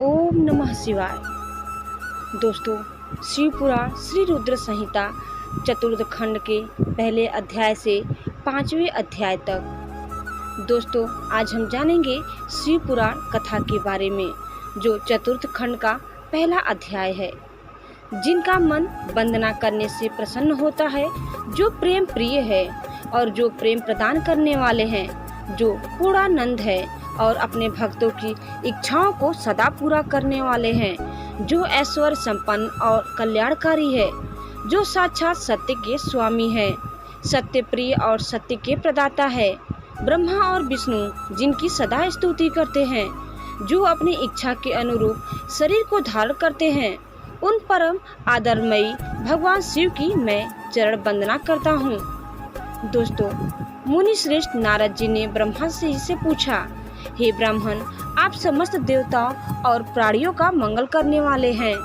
ओम नमः शिवाय। दोस्तों, शिवपुराण श्री रुद्र संहिता चतुर्थ खंड के पहले अध्याय से 5वें अध्याय तक। दोस्तों, आज हम जानेंगे शिवपुराण कथा के बारे में, जो चतुर्थ खंड का पहला अध्याय है। जिनका मन वंदना करने से प्रसन्न होता है, जो प्रेम प्रिय है और जो प्रेम प्रदान करने वाले हैं, जो पूर्णानंद है और अपने भक्तों की इच्छाओं को सदा पूरा करने वाले हैं, जो ऐश्वर्य संपन्न और कल्याणकारी है, जो साक्षात सत्य के स्वामी है, सत्य प्रिय और सत्य के प्रदाता है, ब्रह्मा और विष्णु जिनकी सदा स्तुति करते हैं, जो अपनी इच्छा के अनुरूप शरीर को धारण करते हैं, उन परम आदरमयी भगवान शिव की मैं चरण वंदना करता हूँ। दोस्तों, मुनि श्रेष्ठ नारद जी ने ब्रह्मा जी से पूछा, हे ब्राह्मण, आप समस्त देवताओं और प्राणियों का मंगल करने वाले हैं।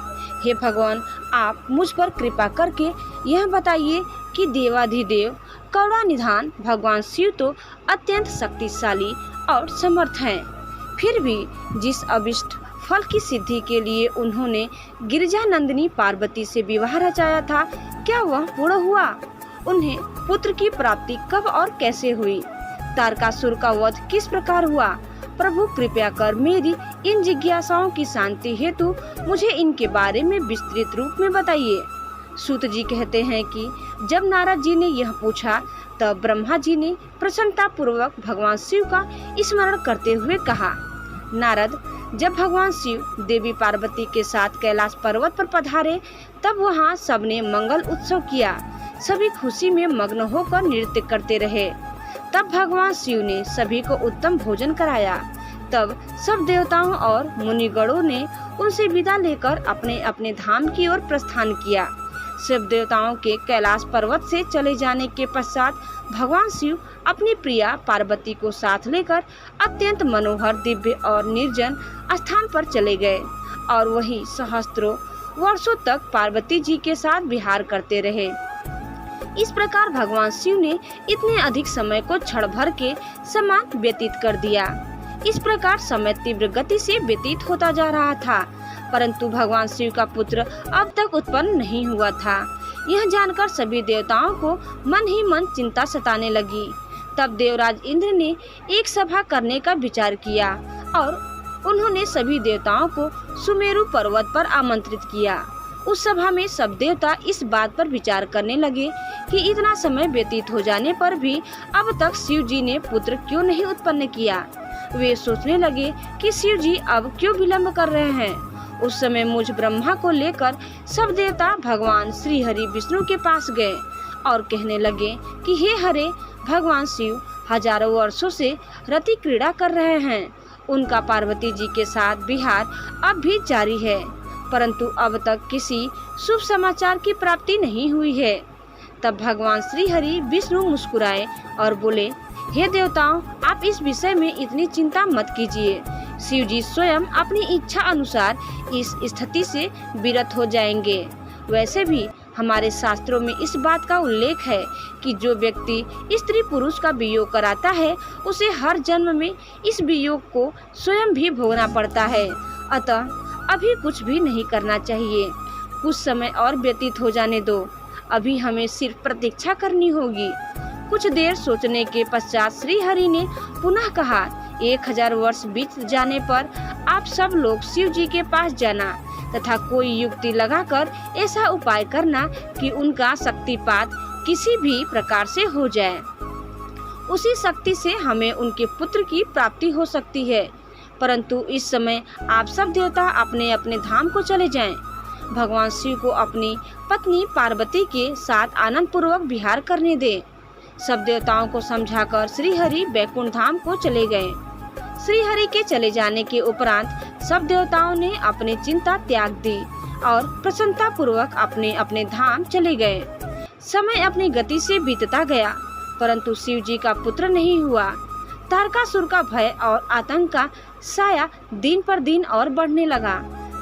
हे भगवान, आप मुझ पर कृपा करके यह बताइए कि देवाधिदेव करुणानिधान भगवान शिव तो अत्यंत शक्तिशाली और समर्थ हैं। फिर भी जिस अभिष्ट फल की सिद्धि के लिए उन्होंने गिरिजानंदिनी पार्वती से विवाह रचाया था, क्या वह पूर्ण हुआ? उन्हें पुत्र की प्राप्ति कब और कैसे हुई? तारकासुर का वध किस प्रकार हुआ? प्रभु, कृपया कर मेरी इन जिज्ञासाओं की शांति हेतु मुझे इनके बारे में विस्तृत रूप में बताइए। सूत जी कहते हैं कि जब नारद जी ने यह पूछा, तब ब्रह्मा जी ने प्रसन्नता पूर्वक भगवान शिव का स्मरण करते हुए कहा, नारद, जब भगवान शिव देवी पार्वती के साथ कैलाश पर्वत पर पधारे, तब वहाँ सबने मंगल उत्सव किया। सभी खुशी में मग्न होकर नृत्य करते रहे। तब भगवान शिव ने सभी को उत्तम भोजन कराया। तब सब देवताओं और मुनिगणों ने उनसे विदा लेकर अपने अपने धाम की ओर प्रस्थान किया। सब देवताओं के कैलाश पर्वत से चले जाने के पश्चात भगवान शिव अपनी प्रिया पार्वती को साथ लेकर अत्यंत मनोहर, दिव्य और निर्जन स्थान पर चले गए और वहीं सहस्त्रों वर्षों तक पार्वती जी के साथ विहार करते रहे। इस प्रकार भगवान शिव ने इतने अधिक समय को क्षण भर के समान व्यतीत कर दिया। इस प्रकार समय तीव्र गति से व्यतीत होता जा रहा था, परंतु भगवान शिव का पुत्र अब तक उत्पन्न नहीं हुआ था। यह जानकर सभी देवताओं को मन ही मन चिंता सताने लगी। तब देवराज इंद्र ने एक सभा करने का विचार किया और उन्होंने सभी देवताओं को सुमेरु पर्वत पर आमंत्रित किया। उस सभा में सब देवता इस बात पर विचार करने लगे कि इतना समय व्यतीत हो जाने पर भी अब तक शिव जी ने पुत्र क्यों नहीं उत्पन्न किया। वे सोचने लगे कि शिव जी अब क्यों विलम्ब कर रहे हैं। उस समय मुझ ब्रह्मा को लेकर सब देवता भगवान श्री हरि विष्णु के पास गए और कहने लगे कि हे हरे, भगवान शिव हजारों वर्षों से रति क्रीड़ा कर रहे हैं। उनका पार्वती जी के साथ विहार अब भी जारी है, परंतु अब तक किसी शुभ समाचार की प्राप्ति नहीं हुई है। तब भगवान श्री हरि विष्णु मुस्कुराए और बोले, हे देवताओं, आप इस विषय में इतनी चिंता मत कीजिए। शिव जी स्वयं अपनी इच्छा अनुसार इस स्थिति से विरत हो जाएंगे। वैसे भी हमारे शास्त्रों में इस बात का उल्लेख है कि जो व्यक्ति स्त्री पुरुष का वियोग कराता है, उसे हर जन्म में इस वियोग को स्वयं भी भोगना पड़ता है। अतः अभी कुछ भी नहीं करना चाहिए। कुछ समय और व्यतीत हो जाने दो। अभी हमें सिर्फ प्रतीक्षा करनी होगी। कुछ देर सोचने के पश्चात श्री हरि ने पुनः कहा, 1000 वर्ष बीत जाने पर आप सब लोग शिव जी के पास जाना तथा कोई युक्ति लगाकर ऐसा उपाय करना कि उनका शक्तिपात किसी भी प्रकार से हो जाए। उसी शक्ति से हमें उनके पुत्र की प्राप्ति हो सकती है। परंतु इस समय आप सब देवता अपने अपने धाम को चले जाएं। भगवान शिव को अपनी पत्नी पार्वती के साथ आनंद पूर्वक विहार करने दें। सब देवताओं को समझाकर श्री हरि बैकुंठ धाम को चले गए। श्री हरि के चले जाने के उपरांत सब देवताओं ने अपनी चिंता त्याग दी और प्रसन्नता पूर्वक अपने अपने धाम चले गए। समय अपनी गति से बीतता गया, परंतु शिव जी का पुत्र नहीं हुआ। तारकासुर का भय और आतंक का साया दिन पर दिन और बढ़ने लगा।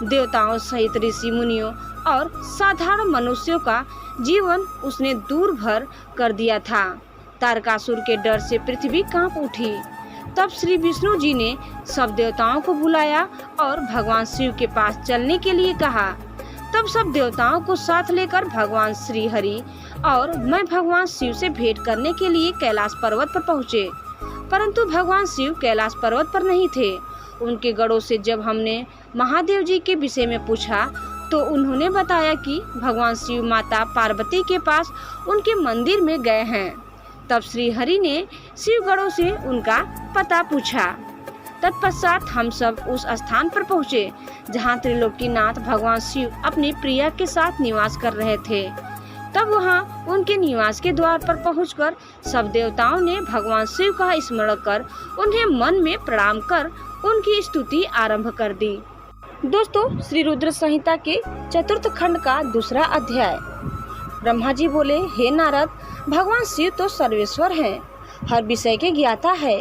देवताओं सहित ऋषि मुनियों और साधारण मनुष्यों का जीवन उसने दूर भर कर दिया था। तारकासुर के डर से पृथ्वी कांप उठी। तब श्री विष्णु जी ने सब देवताओं को बुलाया और भगवान शिव के पास चलने के लिए कहा। तब सब देवताओं को साथ लेकर भगवान श्री हरि और मैं भगवान शिव से भेंट करने के लिए कैलाश पर्वत पर पहुँचे। परंतु भगवान शिव कैलाश पर्वत पर नहीं थे। उनके गढ़ों से जब हमने महादेव जी के विषय में पूछा तो उन्होंने बताया कि भगवान शिव माता पार्वती के पास उनके मंदिर में गए हैं। तब श्री हरि ने शिव गढ़ों से उनका पता पूछा। तत्पश्चात हम सब उस स्थान पर पहुँचे जहाँ त्रिलोकीनाथ भगवान शिव अपनी प्रिया के साथ निवास कर रहे थे। तब वहाँ उनके निवास के द्वार पर पहुंचकर सब देवताओं ने भगवान शिव का स्मरण कर उन्हें मन में प्रणाम कर उनकी स्तुति आरंभ कर दी। दोस्तों, श्री रुद्र संहिता के चतुर्थ खंड का दूसरा अध्याय। ब्रह्मा जी बोले, हे नारद, भगवान शिव तो सर्वेश्वर हैं, हर विषय के ज्ञाता है,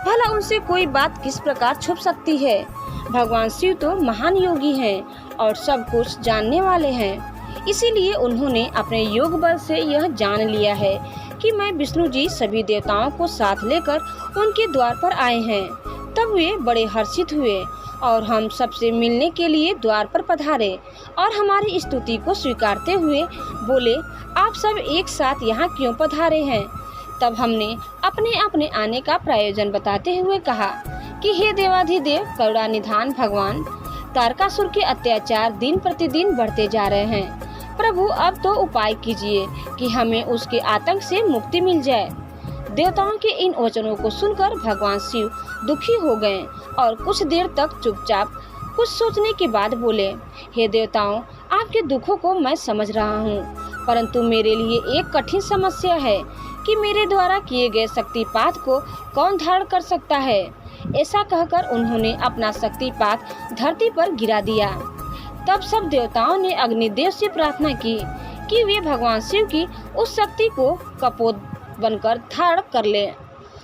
भला उनसे कोई बात किस प्रकार छुप सकती है। भगवान शिव तो महान योगी हैं और सब कुछ जानने वाले हैं। इसीलिए उन्होंने अपने योग बल से यह जान लिया है कि मैं विष्णु जी सभी देवताओं को साथ लेकर उनके द्वार पर आए हैं। तब वे बड़े हर्षित हुए और हम सबसे मिलने के लिए द्वार पर पधारे और हमारी स्तुति को स्वीकारते हुए बोले, आप सब एक साथ यहाँ क्यों पधारे हैं। तब हमने अपने अपने आने का प्रयोजन बताते हुए कहा कि हे देवाधिदेव करुणा निधान भगवान, तारकासुर के अत्याचार दिन प्रतिदिन बढ़ते जा रहे हैं। प्रभु, अब तो उपाय कीजिए कि हमें उसके आतंक से मुक्ति मिल जाए। देवताओं के इन वचनों को सुनकर भगवान शिव दुखी हो गए और कुछ देर तक चुपचाप कुछ सोचने के बाद बोले, हे देवताओं, आपके दुखों को मैं समझ रहा हूँ, परंतु मेरे लिए एक कठिन समस्या है कि मेरे द्वारा किए गए शक्तिपात को कौन धारण कर सकता है। ऐसा कहकर उन्होंने अपना शक्तिपात धरती पर गिरा दिया। तब सब देवताओं ने अग्निदेव से प्रार्थना की कि वे भगवान शिव की उस शक्ति को कपोत बनकर धारण कर ले।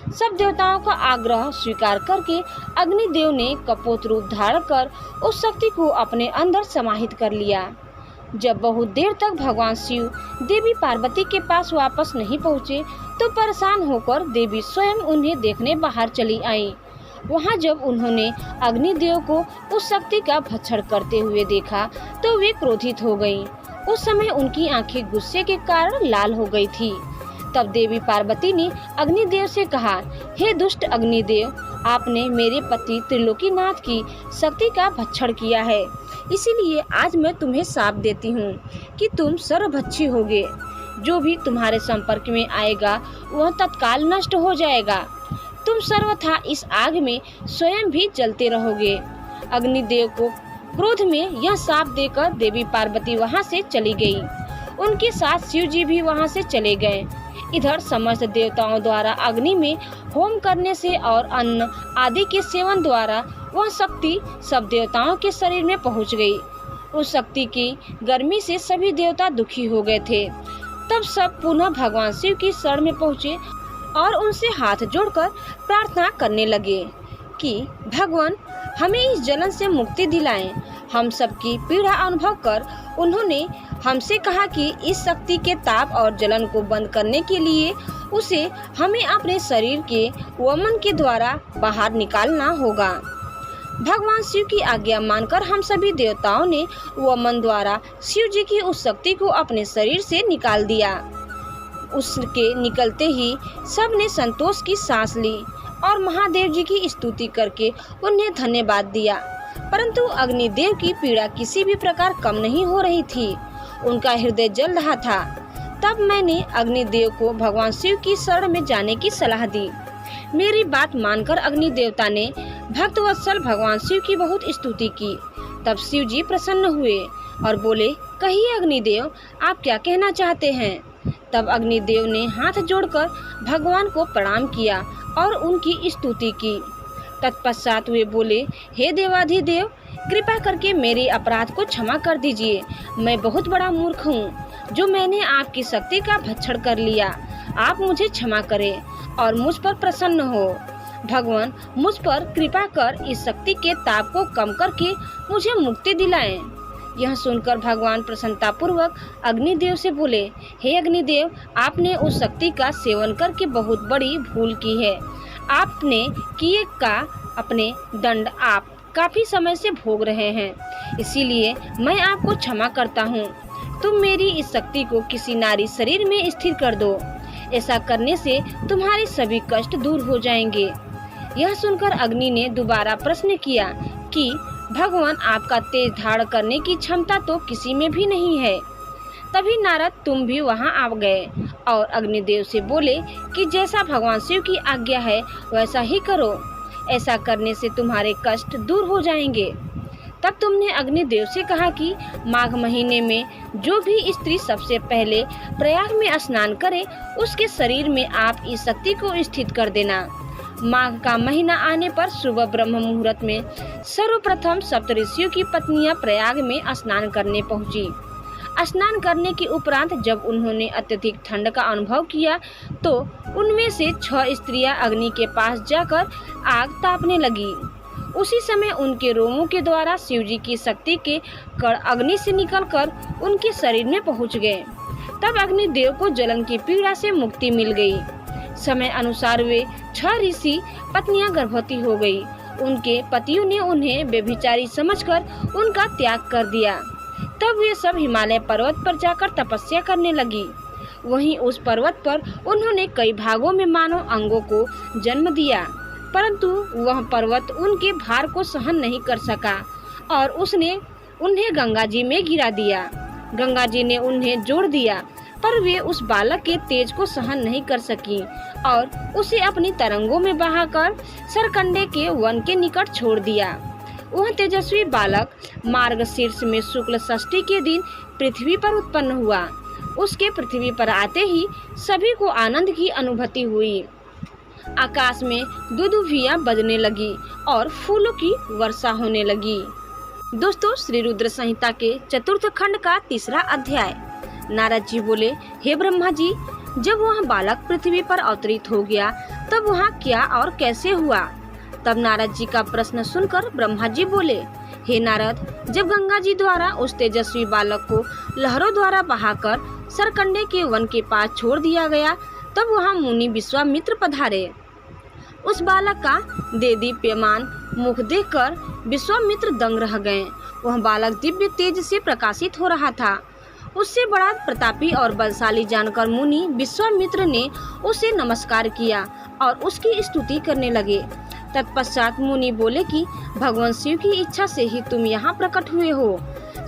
सब देवताओं का आग्रह स्वीकार करके अग्निदेव ने कपोत रूप धारण कर उस शक्ति को अपने अंदर समाहित कर लिया। जब बहुत देर तक भगवान शिव देवी पार्वती के पास वापस नहीं पहुँचे तो परेशान होकर देवी स्वयं उन्हें देखने बाहर चली आई। वहाँ जब उन्होंने अग्निदेव को उस शक्ति का भक्षण करते हुए देखा तो वे क्रोधित हो गयीं। उस समय उनकी आंखें गुस्से के कारण लाल हो गई थी। तब देवी पार्वती ने अग्निदेव से कहा, हे दुष्ट अग्निदेव, आपने मेरे पति त्रिलोकीनाथ की शक्ति का भक्षण किया है, इसीलिए आज मैं तुम्हें शाप देती हूँ कि तुम सर्वभक्षी होगे। जो भी तुम्हारे संपर्क में आएगा वह तत्काल नष्ट हो जाएगा। तुम सर्वथा इस आग में स्वयं भी जलते रहोगे। अग्निदेव को क्रोध में यह शाप देकर देवी पार्वती वहाँ से चली गई। उनके साथ शिव जी भी वहाँ से चले गए। इधर समस्त देवताओं द्वारा अग्नि में होम करने से और अन्न आदि के सेवन द्वारा वह शक्ति सब देवताओं के शरीर में पहुँच गई। उस शक्ति की गर्मी से सभी देवता दुखी हो गए थे। तब सब पुनः भगवान शिव की शरण में पहुँचे और उनसे हाथ जोड़कर प्रार्थना करने लगे कि भगवान, हमें इस जलन से मुक्ति दिलाएं। हम सबकी पीड़ा अनुभव कर उन्होंने हमसे कहा कि इस शक्ति के ताप और जलन को बंद करने के लिए उसे हमें अपने शरीर के वमन के द्वारा बाहर निकालना होगा। भगवान शिव की आज्ञा मानकर हम सभी देवताओं ने वमन द्वारा शिव जी की उस शक्ति को अपने शरीर से निकाल दिया। उसके निकलते ही सब ने संतोष की सांस ली और महादेव जी की स्तुति करके उन्हें धन्यवाद दिया। परंतु अग्निदेव की पीड़ा किसी भी प्रकार कम नहीं हो रही थी। उनका हृदय जल रहा था। तब मैंने अग्निदेव को भगवान शिव की शरण में जाने की सलाह दी। मेरी बात मानकर अग्नि देवता ने भक्तवत्सल भगवान शिव की बहुत स्तुति की। तब शिव जी प्रसन्न हुए और बोले, कहिए अग्निदेव, आप क्या कहना चाहते हैं। तब अग्निदेव ने हाथ जोड़कर भगवान को प्रणाम किया और उनकी स्तुति की। तत्पश्चात वे बोले, हे देवाधिदेव, कृपा करके मेरे अपराध को क्षमा कर दीजिए। मैं बहुत बड़ा मूर्ख हूँ जो मैंने आपकी शक्ति का भक्षण कर लिया। आप मुझे क्षमा करें और मुझ पर प्रसन्न हो। भगवान, मुझ पर कृपा कर इस शक्ति के ताप को कम करके मुझे मुक्ति दिलाएं। यह सुनकर भगवान प्रसन्नता पूर्वक अग्निदेव से बोले, हे अग्निदेव, आपने उस शक्ति का सेवन करके बहुत बड़ी भूल की है। आपने किए का अपने दंड आप काफी समय से भोग रहे हैं, इसीलिए मैं आपको क्षमा करता हूँ। तुम मेरी इस शक्ति को किसी नारी शरीर में स्थिर कर दो, ऐसा करने से तुम्हारे सभी कष्ट दूर हो जाएंगे। यह सुनकर अग्नि ने दोबारा प्रश्न किया कि भगवान, आपका तेज धारण करने की क्षमता तो किसी में भी नहीं है। तभी नारद तुम भी वहां आ गए और अग्निदेव से बोले कि जैसा भगवान शिव की आज्ञा है वैसा ही करो, ऐसा करने से तुम्हारे कष्ट दूर हो जाएंगे। तब तुमने अग्निदेव से कहा कि माघ महीने में जो भी स्त्री सबसे पहले प्रयाग में स्नान करे उसके शरीर में आप इस शक्ति को स्थित कर देना। माघ का महीना आने पर सुबह ब्रह्म मुहूर्त में सर्वप्रथम सप्तऋषियों की पत्नियां प्रयाग में स्नान करने पहुंची। स्नान करने के उपरांत जब उन्होंने अत्यधिक ठंड का अनुभव किया तो उनमें से 6 स्त्रियां अग्नि के पास जाकर आग तापने लगी। उसी समय उनके रोमों के द्वारा शिवजी की शक्ति के कण अग्नि से निकलकर उनके शरीर में पहुंच गए। तब अग्निदेव को जलन की पीड़ा से मुक्ति मिल गई। समय अनुसार वे 6 ऋषि पत्नियां गर्भवती हो गई। उनके पतियों ने उन्हें व्यभिचारी समझकर उनका त्याग कर दिया। तब वे सब हिमालय पर्वत पर जाकर तपस्या करने लगी। वहीं उस पर्वत पर उन्होंने कई भागों में मानव अंगों को जन्म दिया, परंतु वह पर्वत उनके भार को सहन नहीं कर सका और उसने उन्हें गंगा जी में गिरा दिया। गंगा जी ने उन्हें जोड़ दिया, पर वे उस बालक के तेज को सहन नहीं कर सकी और उसे अपनी तरंगों में बहाकर सरकंडे के वन के निकट छोड़ दिया। वह तेजस्वी बालक मार्गशीर्ष में शुक्ल षष्ठी के दिन पृथ्वी पर उत्पन्न हुआ। उसके पृथ्वी पर आते ही सभी को आनंद की अनुभूति हुई। आकाश में दुदुभियां बजने लगी और फूलों की वर्षा होने लगी। दोस्तों, श्री रुद्र संहिता के चतुर्थ खंड का 3रा अध्याय। नारद जी बोले, हे ब्रह्मा जी, जब वह बालक पृथ्वी पर अवतरित हो गया तब वहाँ क्या और कैसे हुआ? तब नारद जी का प्रश्न सुनकर ब्रह्मा जी बोले, हे नारद, जब गंगा जी द्वारा उस तेजस्वी बालक को लहरों द्वारा बहाकर सरकंडे के वन के पास छोड़ दिया गया तब वहाँ मुनि विश्वामित्र पधारे। उस बालक का देदीप्यमान मुख देखकर विश्वामित्र दंग रह गए। वह बालक दिव्य तेज से प्रकाशित हो रहा था। उससे बड़ा प्रतापी और बलशाली जानकर मुनि विश्वामित्र ने उसे नमस्कार किया और उसकी स्तुति करने लगे। तत्पश्चात मुनि बोले कि भगवान शिव की इच्छा से ही तुम यहाँ प्रकट हुए हो।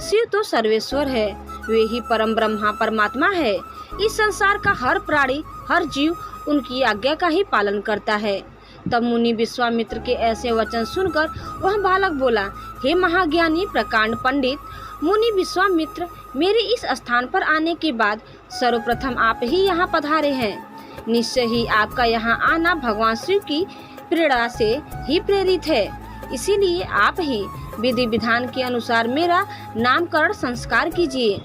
शिव तो सर्वेश्वर है, वे ही परम ब्रह्मा परमात्मा है। इस संसार का हर प्राणी, हर जीव उनकी आज्ञा का ही पालन करता है। तब मुनि विश्वामित्र के ऐसे वचन सुनकर वह बालक बोला, हे महाज्ञानी प्रकांड पंडित मुनि विश्वामित्र, मेरे इस स्थान पर आने के बाद सर्वप्रथम आप ही यहाँ पधारे हैं। निश्चय ही आपका यहाँ आना भगवान शिव की प्रेरणा से ही प्रेरित है, इसीलिए आप ही विधि विधान के अनुसार मेरा नामकरण संस्कार कीजिए।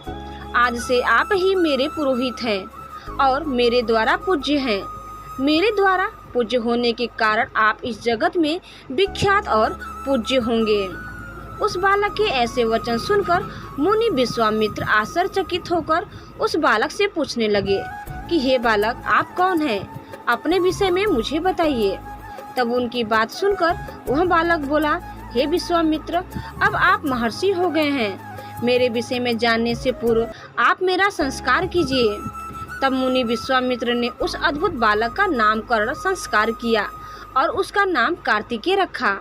आज से आप ही मेरे पुरोहित हैं और मेरे द्वारा पूज्य हैं। मेरे द्वारा पूज्य होने के कारण आप इस जगत में विख्यात और पूज्य होंगे। उस बालक के ऐसे वचन सुनकर मुनि विश्वामित्र आश्चर्यचकित होकर उस बालक से पूछने लगे कि हे बालक, आप कौन हैं? अपने विषय में मुझे बताइए। तब उनकी बात सुनकर वह बालक बोला, हे विश्वामित्र, अब आप महर्षि हो गए हैं। मेरे विषय में जानने से पूर्व आप मेरा संस्कार कीजिए। तब मुनि विश्वामित्र ने उस अद्भुत बालक का नामकरण संस्कार किया और उसका नाम कार्तिकेय रखा।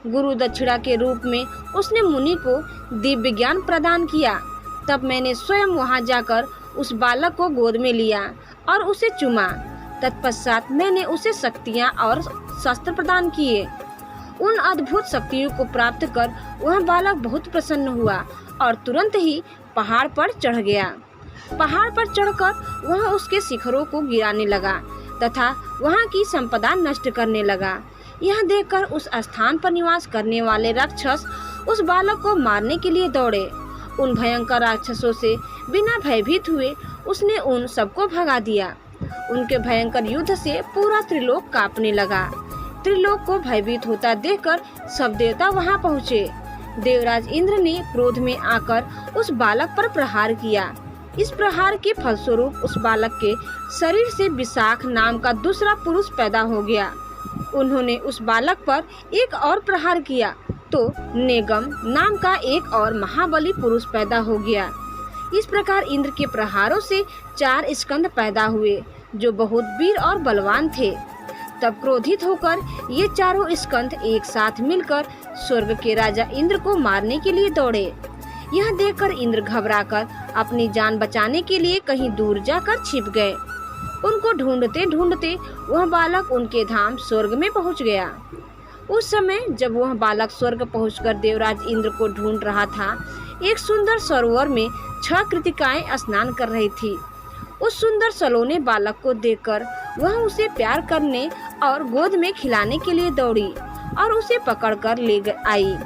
गुरु दक्षिणा के रूप में उसने मुनि को दिव्य ज्ञान प्रदान किया। तब मैंने स्वयं वहां जाकर उस बालक को गोद में लिया और उसे चूमा। तत्पश्चात मैंने उसे शक्तियां और शस्त्र प्रदान किए। उन अद्भुत शक्तियों को प्राप्त कर वह बालक बहुत प्रसन्न हुआ और तुरंत ही पहाड़ पर चढ़ गया। पहाड़ पर चढ़कर वह उसके शिखरों को गिराने लगा तथा वहां की संपदा नष्ट करने लगा। यह देखकर उस स्थान पर निवास करने वाले राक्षस उस बालक को मारने के लिए दौड़े। उन भयंकर राक्षसों से बिना भयभीत हुए उसने उन सबको भगा दिया। उनके भयंकर युद्ध से पूरा त्रिलोक कांपने लगा। त्रिलोक को भयभीत होता देखकर सब देवता वहां पहुँचे। देवराज इंद्र ने क्रोध में आकर उस बालक पर प्रहार किया। इस प्रहार के फलस्वरूप उस बालक के शरीर से विशाख नाम का दूसरा पुरुष पैदा हो गया। उन्होंने उस बालक पर एक और प्रहार किया तो नेगम नाम का एक और महाबली पुरुष पैदा हो गया। इस प्रकार इंद्र के प्रहारों से 4 स्कंद पैदा हुए जो बहुत वीर और बलवान थे। तब क्रोधित होकर ये चारों स्कंद एक साथ मिलकर स्वर्ग के राजा इंद्र को मारने के लिए दौड़े। यह देखकर इंद्र घबराकर अपनी जान बचाने के लिए कहीं दूर जाकर छिप गए। उनको ढूंढते ढूंढते वह बालक उनके धाम स्वर्ग में पहुंच गया। उस समय जब वह बालक स्वर्ग पहुंचकर देवराज इंद्र को ढूंढ रहा था, एक सुंदर सरोवर में 6 कृतिकाएं स्नान कर रही थी। उस सुंदर सलोने बालक को देखकर वह उसे प्यार करने और गोद में खिलाने के लिए दौड़ी और उसे पकड़कर ले आई।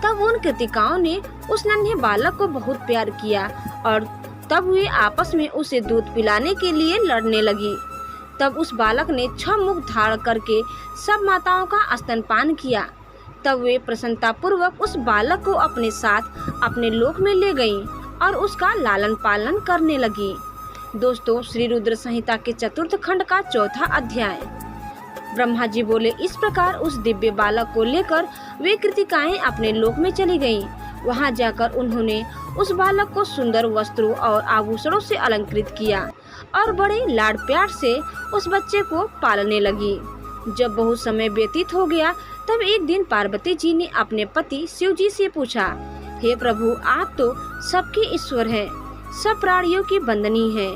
तब उन कृतिकाओं ने उस नन्हे बालक को बहुत प्यार किया और तब वे आपस में उसे दूध पिलाने के लिए लड़ने लगी। तब उस बालक ने 6 मुख धारण करके सब माताओं का स्तनपान किया। तब वे प्रसन्नता पूर्वक उस बालक को अपने साथ अपने लोक में ले गईं और उसका लालन पालन करने लगी। दोस्तों, श्री रुद्र संहिता के 4th खंड का 4था अध्याय। ब्रह्मा जी बोले, इस प्रकार उस दिव्य बालक को लेकर वे कृतिकाएं अपने लोक में चली गईं। वहां जाकर उन्होंने उस बालक को सुंदर वस्त्रों और आभूषणों से अलंकृत किया और बड़े लाड प्यार से उस बच्चे को पालने लगी। जब बहुत समय व्यतीत हो गया तब एक दिन पार्वती जी ने अपने पति शिव जी से पूछा, हे प्रभु, आप तो सबके ईश्वर हैं, सब प्राणियों की बंदनी हैं,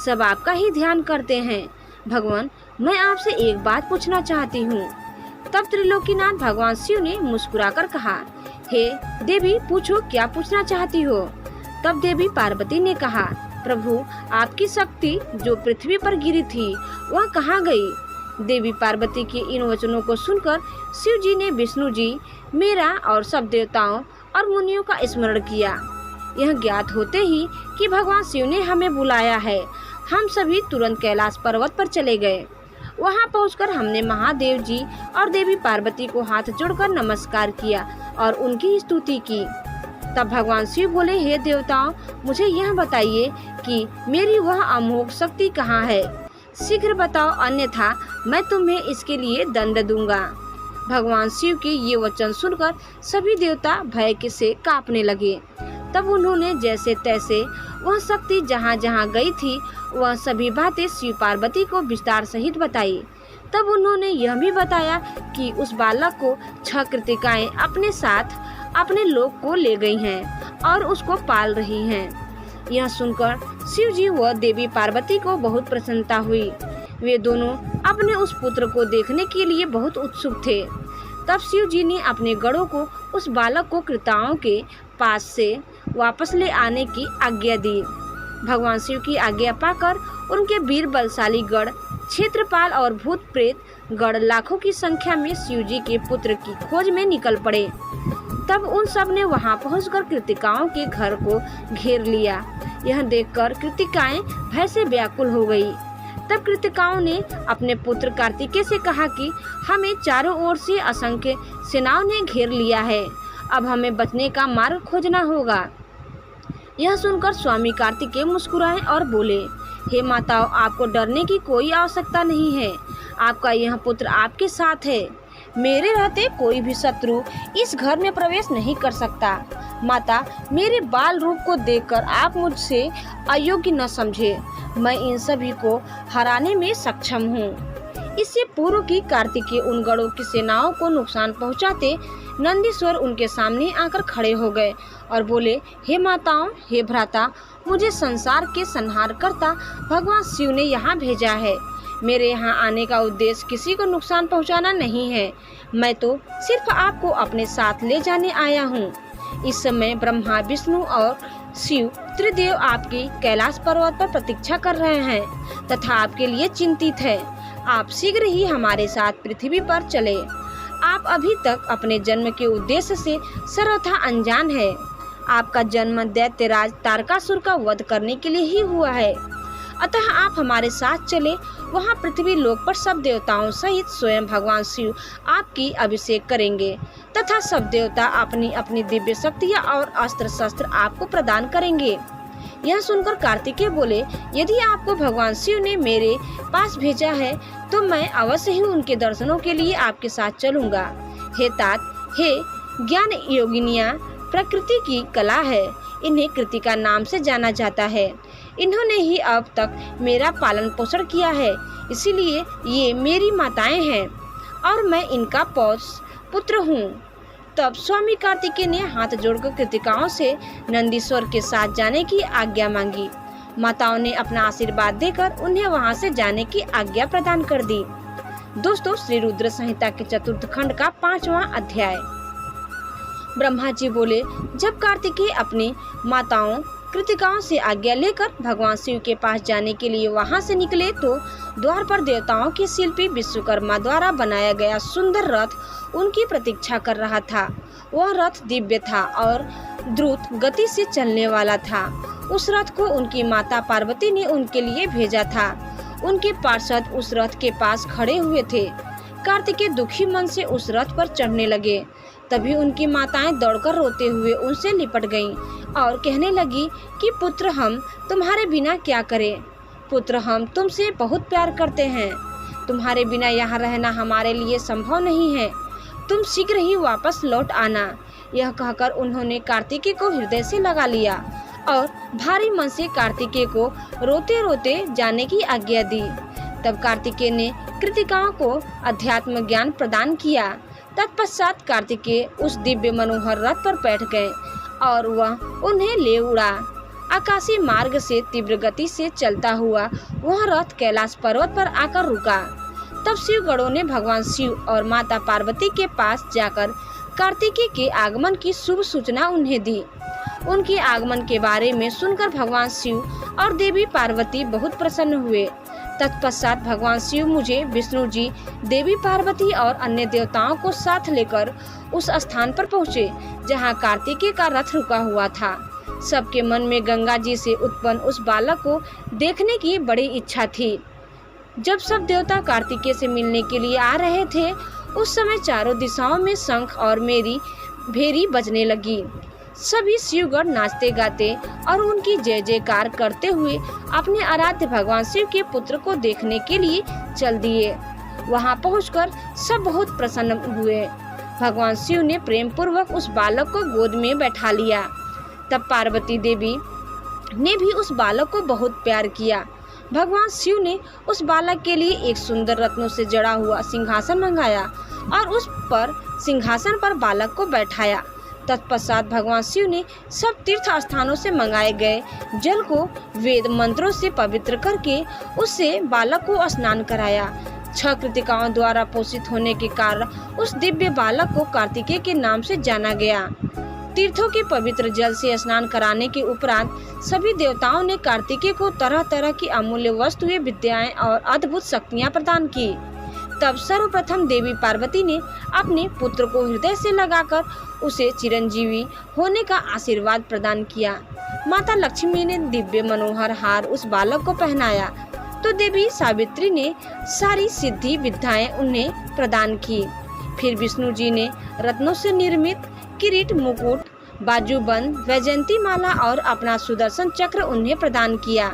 सब आपका ही ध्यान करते हैं। भगवान, मैं आपसे एक बात पूछना चाहती हूँ। तब त्रिलोकीनाथ भगवान शिव ने मुस्कुराकर कहा, हे देवी, पूछो क्या पूछना चाहती हो। तब देवी पार्वती ने कहा, प्रभु, आपकी शक्ति जो पृथ्वी पर गिरी थी वह कहाँ गई। देवी पार्वती के इन वचनों को सुनकर शिव जी ने विष्णु जी, मेरा और सब देवताओं और मुनियों का स्मरण किया। यह ज्ञात होते ही कि भगवान शिव ने हमें बुलाया है, हम सभी तुरंत कैलाश पर्वत पर चले गए। वहां पहुंचकर हमने महादेव जी और देवी पार्वती को हाथ जोड़कर नमस्कार किया और उनकी स्तुति की। तब भगवान शिव बोले, हे देवताओं, मुझे यह बताइए कि मेरी वह अमोघ शक्ति कहाँ है। शीघ्र बताओ, अन्यथा मैं तुम्हें इसके लिए दंड दूंगा। भगवान शिव के ये वचन सुनकर सभी देवता भय से कांपने लगे। तब उन्होंने जैसे तैसे वह शक्ति जहाँ जहाँ गई थी वह सभी बातें शिव पार्वती को विस्तार सहित बताई। तब उन्होंने यह भी बताया कि उस बालक को 6 कृतिकाएं अपने साथ अपने लोक को ले गई हैं और उसको पाल रही हैं। यह सुनकर शिव जी व देवी पार्वती को बहुत प्रसन्नता हुई। वे दोनों अपने उस पुत्र को देखने के लिए बहुत उत्सुक थे। तब शिव जी ने अपने गणों को उस बालक को कृताओं के पास से वापस ले आने की आज्ञा दी। भगवान शिव की आज्ञा पाकर उनके वीर बलशाली गण, क्षेत्रपाल और भूत प्रेत गण लाखों की संख्या में शिव जी के पुत्र की खोज में निकल पड़े। तब उन सब ने वहां पहुंचकर कृतिकाओं के घर को घेर लिया। यह देखकर कृतिकाएं भय से व्याकुल हो गई। तब कृतिकाओं ने अपने पुत्र कार्तिकेय से कहा कि हमें चारों ओर से असंख्य सेनाओं ने घेर लिया है, अब हमें बचने का मार्ग खोजना होगा। यह सुनकर स्वामी कार्तिकेय मुस्कुराए और बोले, हे माताओं, आपको डरने की कोई आवश्यकता नहीं है, आपका यह पुत्र आपके साथ है। मेरे रहते कोई भी शत्रु इस घर में प्रवेश नहीं कर सकता। माता, मेरे बाल रूप को देखकर आप मुझसे अयोग्य न समझे, मैं इन सभी को हराने में सक्षम हूँ। इससे पूर्व की कार्तिकेय उन गणों की सेनाओं को नुकसान पहुँचाते नंदीश्वर उनके सामने आकर खड़े हो गए और बोले, हे माताओं, हे भ्राता, मुझे संसार के संहारकर्ता भगवान शिव ने यहाँ भेजा है। मेरे यहाँ आने का उद्देश्य किसी को नुकसान पहुँचाना नहीं है, मैं तो सिर्फ आपको अपने साथ ले जाने आया हूँ। इस समय ब्रह्मा, विष्णु और शिव त्रिदेव आपकी कैलाश पर्वत पर प्रतीक्षा कर रहे हैं तथा आपके लिए चिंतित है। आप शीघ्र ही हमारे साथ पृथ्वी पर चले। आप अभी तक अपने जन्म के उद्देश्य से सर्वथा अनजान है। आपका जन्म दैत्यराज तारकासुर का वध करने के लिए ही हुआ है, अतः आप हमारे साथ चले। वहाँ पृथ्वी लोक पर सब देवताओं सहित स्वयं भगवान शिव आपकी अभिषेक करेंगे तथा सब देवता अपनी अपनी दिव्य शक्तियाँ और अस्त्र शस्त्र आपको प्रदान करेंगे। यह सुनकर कार्तिकेय बोले, यदि आपको भगवान शिव ने मेरे पास भेजा है तो मैं अवश्य ही उनके दर्शनों के लिए आपके साथ चलूंगा। हे तात, हे ज्ञान योगिनियाँ, प्रकृति की कला है, इन्हें कृतिका नाम से जाना जाता है। इन्होंने ही अब तक मेरा पालन पोषण किया है, इसीलिए ये मेरी माताएं हैं और मैं इनका पुत्र हूँ। तब स्वामी कार्तिकेय ने हाथ जोड़कर कृतिकाओं से नंदीश्वर के साथ जाने की आज्ञा मांगी। माताओं ने अपना आशीर्वाद देकर उन्हें वहां से जाने की आज्ञा प्रदान कर दी। दोस्तों, श्री रुद्र संहिता के चतुर्थ खंड का 5वां अध्याय। ब्रह्मा जी बोले, जब कार्तिकेय अपनी माताओं कृतिकाओं से आज्ञा लेकर भगवान शिव के पास जाने के लिए वहां से निकले तो द्वार पर देवताओं के शिल्पी विश्वकर्मा द्वारा बनाया गया सुंदर रथ उनकी प्रतीक्षा कर रहा था। वह रथ दिव्य था और द्रुत गति से चलने वाला था। उस रथ को उनकी माता पार्वती ने उनके लिए भेजा था। उनके पार्षद उस रथ के पास खड़े हुए थे। कार्तिकेय दुखी मन से उस रथ पर चढ़ने लगे। तभी उनकी माताएं दौड़कर रोते हुए उनसे लिपट गईं और कहने लगी कि पुत्र, हम तुम्हारे बिना क्या करें? पुत्र, हम तुमसे बहुत प्यार करते हैं। तुम्हारे बिना यहाँ रहना हमारे लिए संभव नहीं है। तुम शीघ्र ही वापस लौट आना। यह कहकर उन्होंने कार्तिकेय को हृदय से लगा लिया और भारी मन से कार्तिकेय को रोते रोते जाने की आज्ञा दी। तब कार्तिकेय ने कृतिकाओं को अध्यात्म ज्ञान प्रदान किया। तत्पश्चात कार्तिकेय उस दिव्य मनोहर रथ पर बैठ गए और वह उन्हें ले उड़ा। आकाशीय मार्ग से तीव्र गति से चलता हुआ वह रथ कैलाश पर्वत पर आकर रुका। तब शिवगणों ने भगवान शिव और माता पार्वती के पास जाकर कार्तिकेय के आगमन की शुभ सूचना उन्हें दी। उनके आगमन के बारे में सुनकर भगवान शिव और देवी पार्वती बहुत प्रसन्न हुए। तत्पश्चात भगवान शिव मुझे विष्णु जी, देवी पार्वती और अन्य देवताओं को साथ लेकर उस स्थान पर पहुँचे जहाँ कार्तिकेय का रथ रुका हुआ था। सबके मन में गंगा जी से उत्पन्न उस बालक को देखने की बड़ी इच्छा थी। जब सब देवता कार्तिकेय से मिलने के लिए आ रहे थे, उस समय चारों दिशाओं में शंख और मेरी भेरी बजने लगी। सभी शिवगण नाचते गाते और उनकी जय जयकार करते हुए अपने आराध्य भगवान शिव के पुत्र को देखने के लिए चल दिए। वहां पहुंचकर सब बहुत प्रसन्न हुए। भगवान शिव ने प्रेम पूर्वक उस बालक को गोद में बैठा लिया। तब पार्वती देवी ने भी उस बालक को बहुत प्यार किया। भगवान शिव ने उस बालक के लिए एक सुंदर रत्नों से जड़ा हुआ सिंहासन मंगाया और उस पर सिंहासन पर बालक को बैठाया। तत्पश्चात भगवान शिव ने सब तीर्थ स्थानों से मंगाए गए जल को वेद मंत्रों से पवित्र करके उससे बालक को स्नान कराया। 6 कृतिकाओं द्वारा पोषित होने के कारण उस दिव्य बालक को कार्तिकेय के नाम से जाना गया। तीर्थों के पवित्र जल से स्नान कराने के उपरांत सभी देवताओं ने कार्तिकेय को तरह तरह की अमूल्य वस्तुएं, विद्याएं और अद्भुत शक्तियां प्रदान की। तब सर्वप्रथम देवी पार्वती ने अपने पुत्र को हृदय से लगाकर उसे चिरंजीवी होने का आशीर्वाद प्रदान किया। माता लक्ष्मी ने दिव्य मनोहर हार उस बालक को पहनाया तो देवी सावित्री ने सारी सिद्धि विद्याएं उन्हें प्रदान की। फिर विष्णु जी ने रत्नों से निर्मित किरीट, मुकुट, बाजूबंद, वैजयंती माला और अपना सुदर्शन चक्र उन्हें प्रदान किया।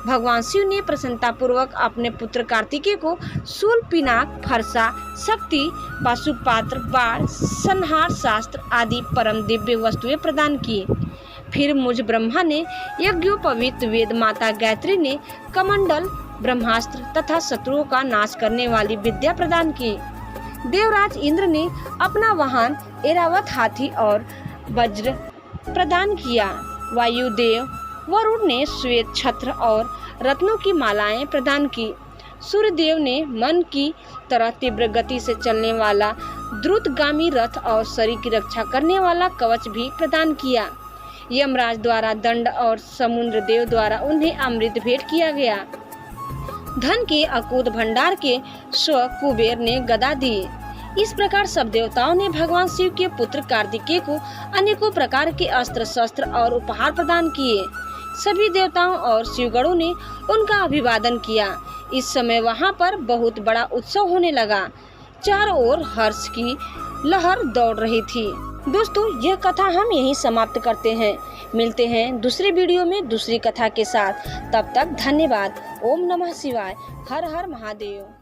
भगवान शिव ने प्रसन्नता पूर्वक अपने पुत्र कार्तिकेय को शूल, पिनाक, फरसा, शक्ति, पाशुपात्र, बाण, संहार शास्त्र आदि परम दिव्य वस्तुएं प्रदान की। फिर मुझ ब्रह्मा ने यज्ञोपवीत वेद माता गायत्री ने कमंडल, ब्रह्मास्त्र तथा शत्रुओं का नाश करने वाली विद्या प्रदान की। देवराज इंद्र ने अपना वाहन ऐरावत हाथी और वज्र प्रदान किया। वायुदेव वरुण ने श्वेत छत्र और रत्नों की मालाएं प्रदान की। सूर्यदेव ने मन की तरह तीव्र गति से चलने वाला द्रुतगामी रथ और शरीर की रक्षा करने वाला कवच भी प्रदान किया। यमराज द्वारा दंड और समुद्र देव द्वारा उन्हें अमृत भेंट किया गया। धन के अकूत भंडार के स्व कुबेर ने गदा दी। इस प्रकार सब देवताओं ने भगवान शिव के पुत्र कार्तिकेय को अनेकों प्रकार के अस्त्र शस्त्र और उपहार प्रदान किए। सभी देवताओं और शिवगणों ने उनका अभिवादन किया। इस समय वहां पर बहुत बड़ा उत्सव होने लगा। चारों ओर हर्ष की लहर दौड़ रही थी। दोस्तों, यह कथा हम यहीं समाप्त करते हैं। मिलते हैं दूसरे वीडियो में दूसरी कथा के साथ। तब तक धन्यवाद। ओम नमः शिवाय। हर हर महादेव।